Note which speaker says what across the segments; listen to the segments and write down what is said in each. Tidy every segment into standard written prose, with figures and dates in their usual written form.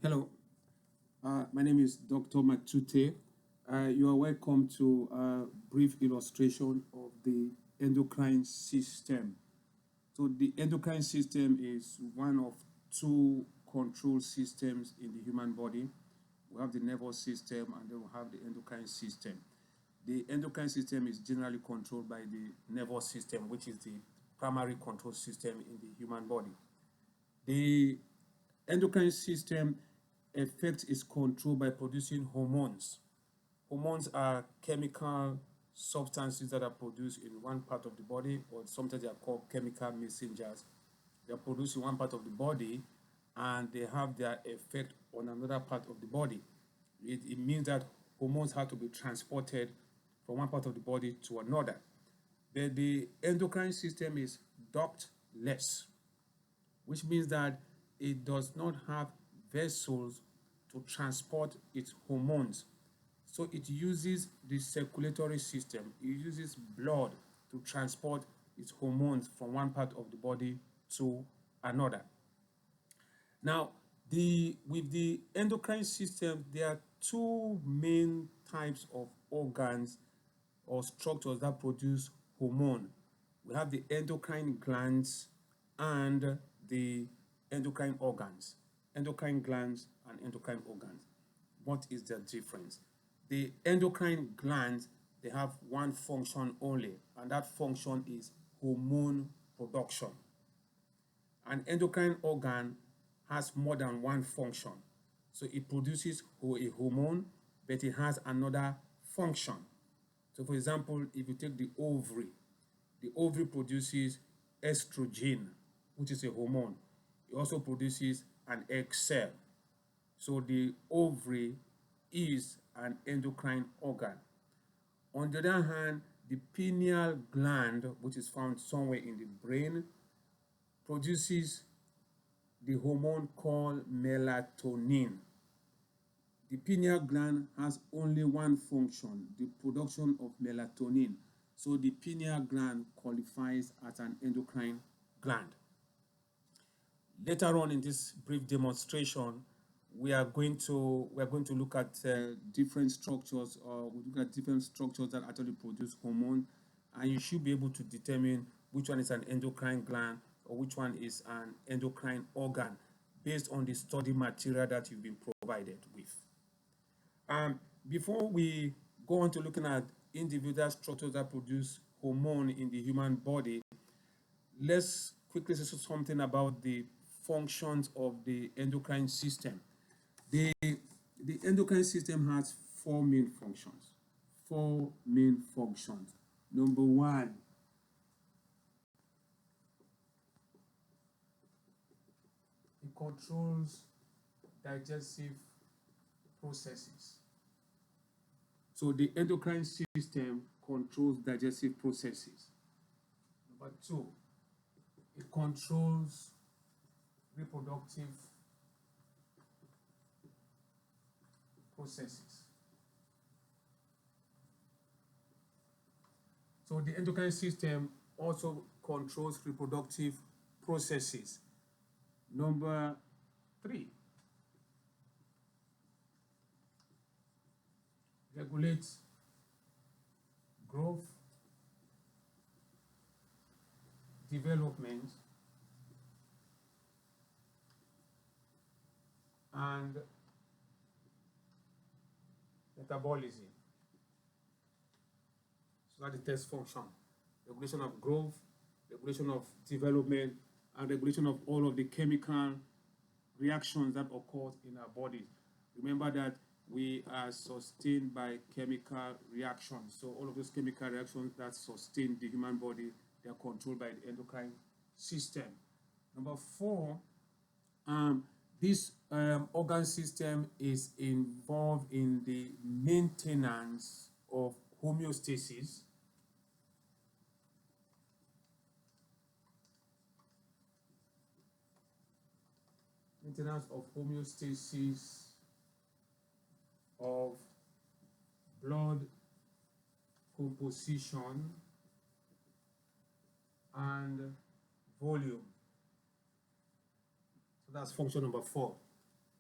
Speaker 1: Hello, my name is Dr. Matute. You are welcome to a brief illustration of the endocrine system. So the endocrine system is one of two control systems in the human body. We have the nervous system and then we have the endocrine system. The endocrine system is generally controlled by the nervous system, which is the primary control system in the human body. The endocrine system effect is controlled by producing hormones. Hormones are chemical substances that are produced in one part of the body, or sometimes they are called chemical messengers. They are produced in one part of the body and they have their effect on another part of the body. It means that hormones have to be transported from one part of the body to another. The endocrine system is ductless, which means that it does not have vessels to transport its hormones. So it uses the circulatory system. It uses blood to transport its hormones from one part of the body to another. Now, with the endocrine system, there are two main types of organs or structures that produce hormone. We have the endocrine glands and the endocrine organs. Endocrine glands and endocrine organs. What is the difference? The endocrine glands, they have one function only, and that function is hormone production. An endocrine organ has more than one function. So it produces a hormone, but it has another function. So for example, if you take the ovary produces estrogen, which is a hormone. It also produces an egg cell. So the ovary is an endocrine organ. On the other hand, the pineal gland, which is found somewhere in the brain, produces the hormone called melatonin. The pineal gland has only one function, the production of melatonin. So the pineal gland qualifies as an endocrine gland. Later on in this brief demonstration, we are going to look at different structures, or we look at different structures that actually produce hormone, and you should be able to determine which one is an endocrine gland or which one is an endocrine organ based on the study material that you've been provided with. Before we go on to looking at individual structures that produce hormone in the human body, let's quickly say something about the functions of the endocrine system. The endocrine system has four main functions. Four main functions. Number one, it controls digestive processes. So the endocrine system controls digestive processes. Number two, it controls reproductive processes. So the endocrine system also controls reproductive processes. Number three, regulates growth, development, and metabolism. So that's the test function. Regulation of growth, regulation of development, and regulation of all of the chemical reactions that occur in our bodies. Remember that we are sustained by chemical reactions. So all of those chemical reactions that sustain the human body, they are controlled by the endocrine system. Number four, this organ system is involved in the maintenance of homeostasis. Maintenance of homeostasis of blood composition and volume. So that's function number four.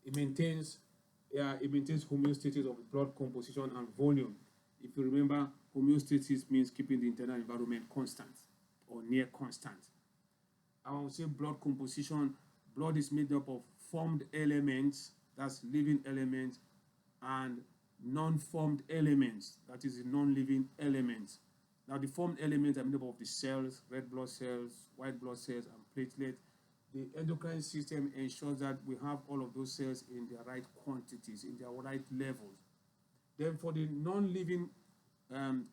Speaker 1: it maintains homeostasis of the blood composition and volume. If you remember, homeostasis means keeping the internal environment constant or near constant. I will say blood composition. Blood is made up of formed elements, that's living elements, and non-formed elements, that is the non-living elements. Now, the formed elements are made up of the cells, red blood cells, white blood cells, and platelets. The endocrine system ensures that we have all of those cells in their right quantities, in their right levels. Then for the non-living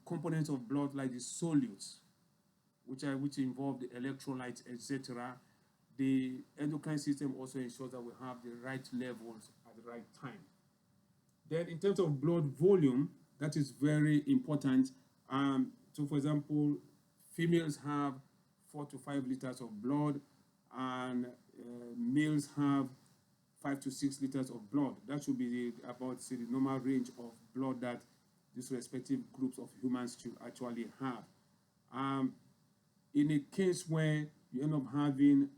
Speaker 1: components of blood, like the solutes, which involve the electrolytes, etc., the endocrine system also ensures that we have the right levels at the right time. Then in terms of blood volume, that is very important. So for example, females have 4 to 5 liters of blood, and males have 5 to 6 liters of blood. That should be about the normal range of blood that these respective groups of humans should actually have. In a case where you end up having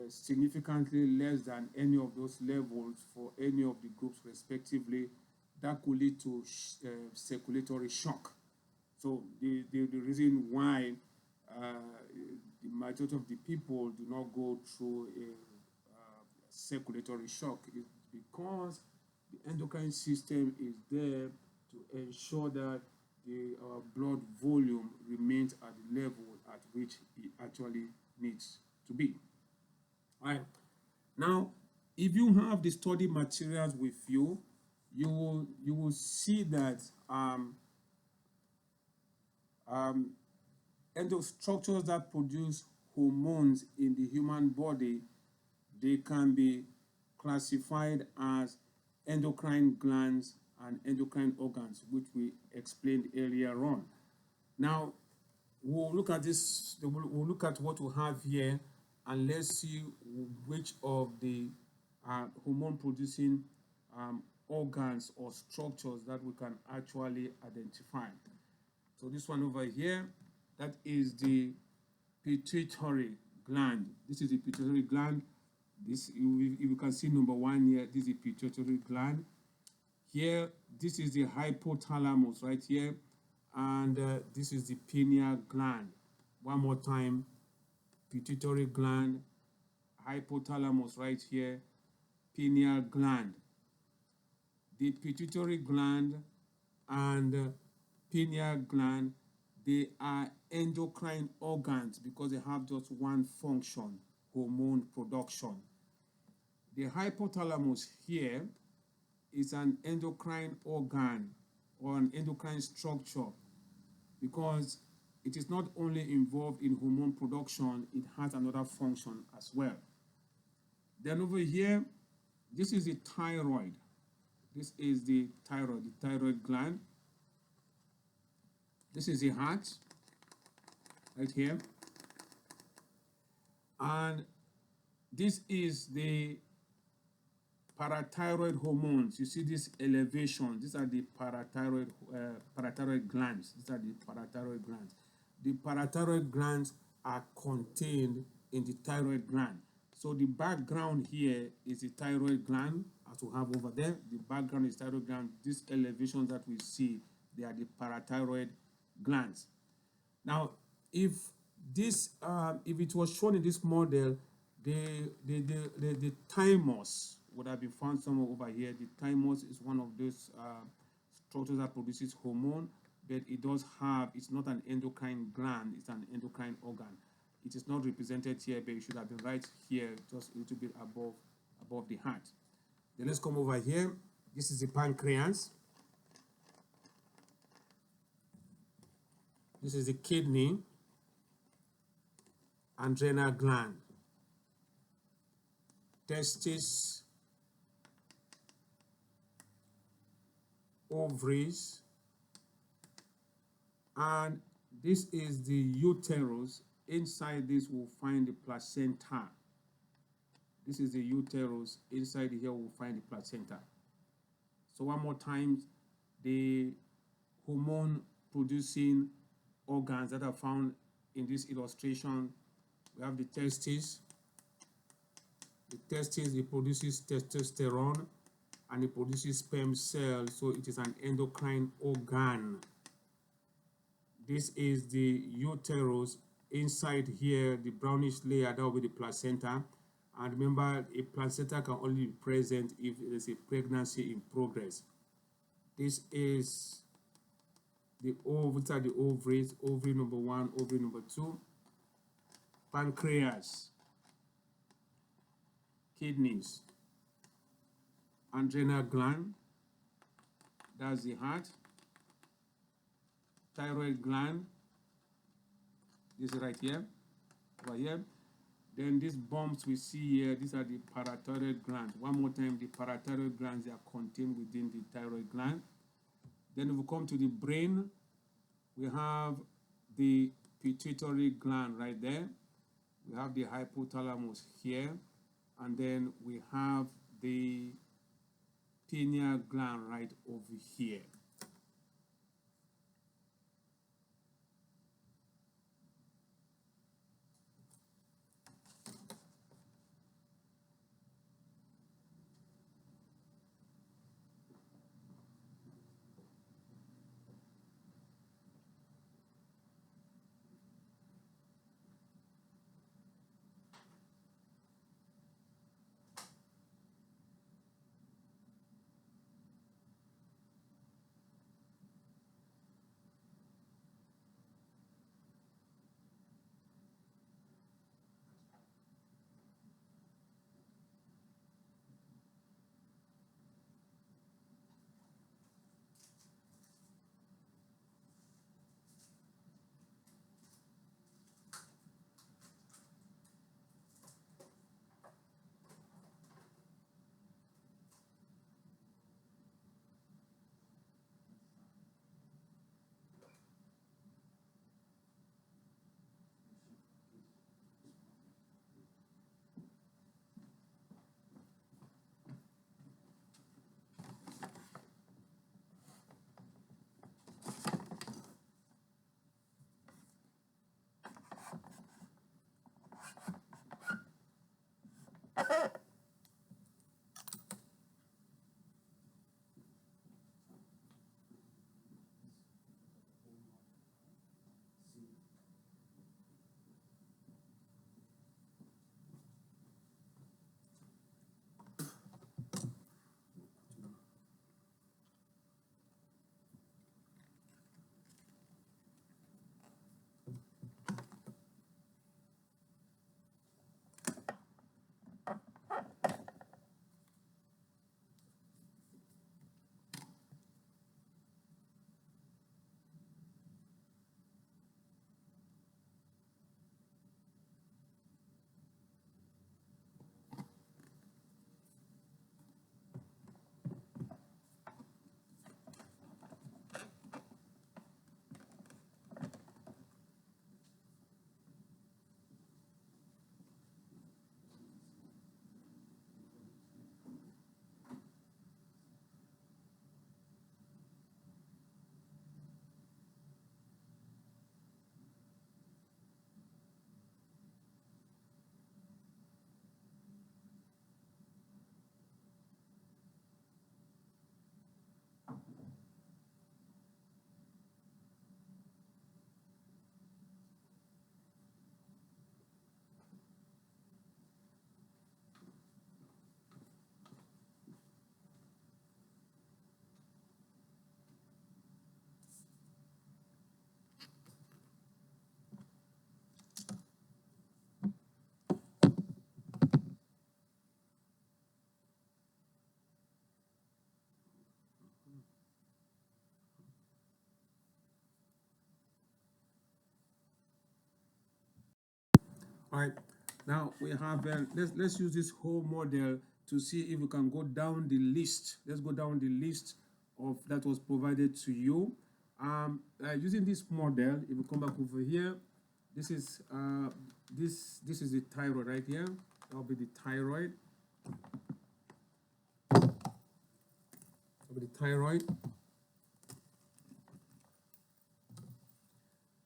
Speaker 1: significantly less than any of those levels for any of the groups respectively, that could lead to circulatory shock. So the reason why the majority of the people do not go through a circulatory shock is because the endocrine system is there to ensure that the blood volume remains at the level at which it actually needs to be. All right. Now, if you have the study materials with you, you will see that structures that produce hormones in the human body, they can be classified as endocrine glands and endocrine organs, which we explained earlier on. Now, we'll look at this, we'll look at what we have here, and let's see which of the hormone-producing organs or structures that we can actually identify. So this one over here, that is the pituitary gland. This is the pituitary gland. This, if you can see number 1 here, this is the pituitary gland. Here, this is the hypothalamus right here, and this is the pineal gland. One more time, pituitary gland, hypothalamus right here, pineal gland. The pituitary gland and pineal gland, they are endocrine organs because they have just one function, hormone production. The hypothalamus here is an endocrine organ or an endocrine structure because it is not only involved in hormone production, it has another function as well. Then over here, this is the thyroid. This is the thyroid gland. This is the heart, right here. And this is the parathyroid hormones. You see this elevation. These are the parathyroid glands. These are the parathyroid glands. The parathyroid glands are contained in the thyroid gland. So the background here is the thyroid gland, as we have over there. The background is thyroid gland. These elevations that we see, they are the parathyroid glands. Now, if it was shown in this model, the thymus would have been found somewhere over here. The thymus is one of those structures that produces hormone, but it's not an endocrine gland, it's an endocrine organ. It is not represented here, but it should have been right here, just a little bit above the heart. Then let's come over here. This is the pancreas. This is the kidney, adrenal gland, testes, ovaries, and this is the uterus. Inside this we'll find the placenta. This is the uterus. Inside here we'll find the placenta. So one more time, the hormone producing organs that are found in this illustration, we have the testes. The testes, it produces testosterone. and it produces sperm cells, so it is an endocrine organ. This is the uterus. Inside here, the brownish layer, that will be the placenta. And remember, a placenta can only be present if there is a pregnancy in progress. This is the ovaries, ovary number 1, ovary number 2, pancreas, kidneys, adrenal gland, that's the heart, thyroid gland, this is right here, over here. Then these bumps we see here, these are the parathyroid glands. One more time, the parathyroid glands are contained within the thyroid gland. Then if we come to the brain, we have the pituitary gland right there. We have the hypothalamus here, and then we have the pineal gland right over here. All right, now we have, let's use this whole model to see if we can go down the list. Let's go down the list of that was provided to you. Using this model, if we come back over here, this is this is the thyroid right here. That will be the thyroid. That will be the thyroid.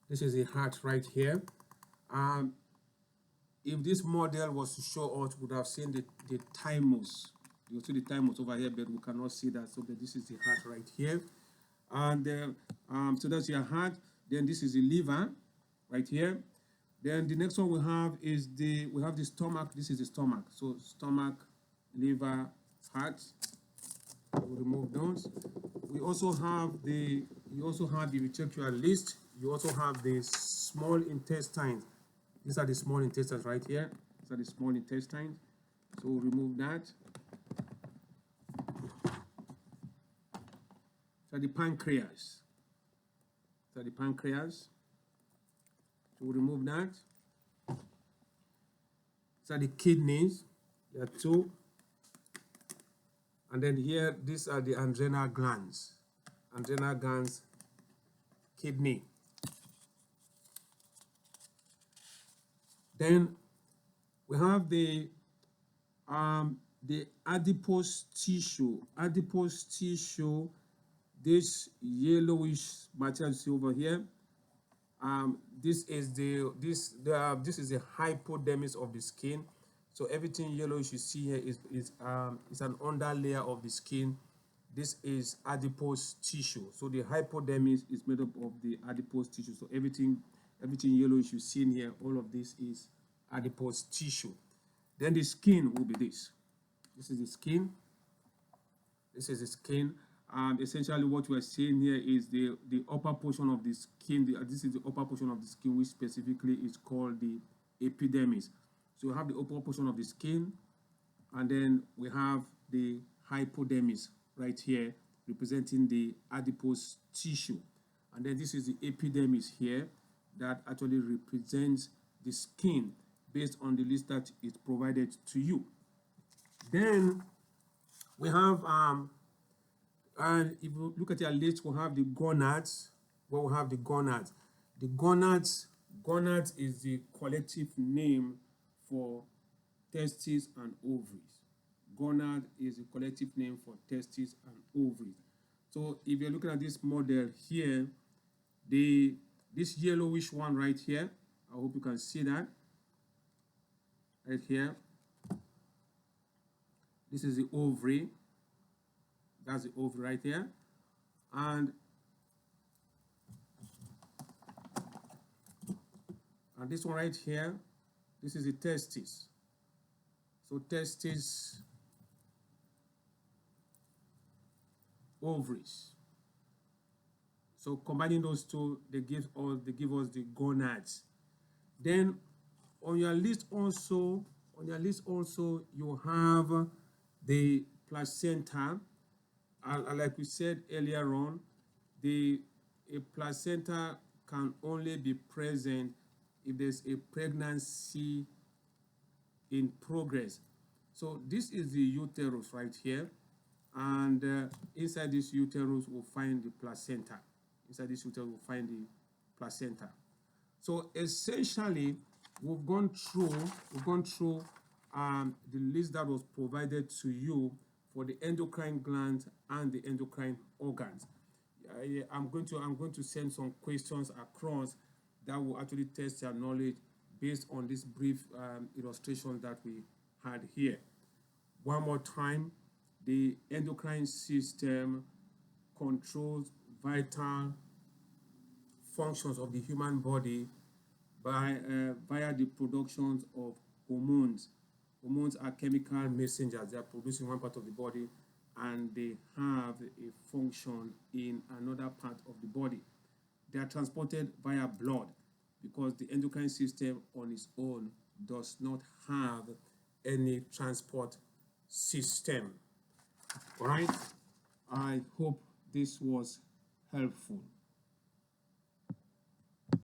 Speaker 1: This is the heart right here. If this model was to show us, we would have seen the thymus. You see the thymus over here, but we cannot see that. So, but this is the heart right here. And so that's your heart. Then this is the liver right here. Then the next one we have is the stomach. This is the stomach. So stomach, liver, heart. We'll remove those. We also have if you check your list, you also have the small intestines. These are the small intestines right here. These are the small intestines. So we'll remove that. So the pancreas. So the pancreas. So we'll remove that. So the kidneys. There are two. And then here, these are the adrenal glands. Adrenal glands, kidney. Then we have the adipose tissue. Adipose tissue, this yellowish material you see over here. This is the hypodermis of the skin. So everything yellowish you see here is an under layer of the skin. This is adipose tissue. So the hypodermis is made up of the adipose tissue. So everything yellowish you see in here, all of this is adipose tissue. Then the skin will be this. This is the skin. This is the skin. Essentially what we are seeing here is the upper portion of the skin. This is the upper portion of the skin, which specifically is called the epidermis. So we have the upper portion of the skin, and then we have the hypodermis right here, representing the adipose tissue. And then this is the epidermis here that actually represents the skin based on the list that is provided to you. Then we have and if you look at your list, we'll have the gonads. Well, we'll have the gonads. The gonads is the collective name for testes and ovaries. Gonad is the collective name for testes and ovaries. So if you're looking at this model here, this yellowish one right here, I hope you can see that right here. This is the ovary. That's the ovary right here. And this one right here, this is the testis. So testis, ovaries. So combining those two, they give us the gonads. Then on your list also, you have the placenta. Like we said earlier on, a placenta can only be present if there's a pregnancy in progress. So this is the uterus right here, and inside this uterus we'll find the placenta. Inside this uterus we'll find the placenta. So essentially, we've gone through the list that was provided to you for the endocrine glands and the endocrine organs. I'm going to send some questions across that will actually test your knowledge based on this brief illustration that we had here. One more time, the endocrine system controls vital functions of the human body via the production of hormones. Hormones are chemical messengers. They are produced in one part of the body and they have a function in another part of the body. They are transported via blood because the endocrine system on its own does not have any transport system. All right? I hope this was helpful.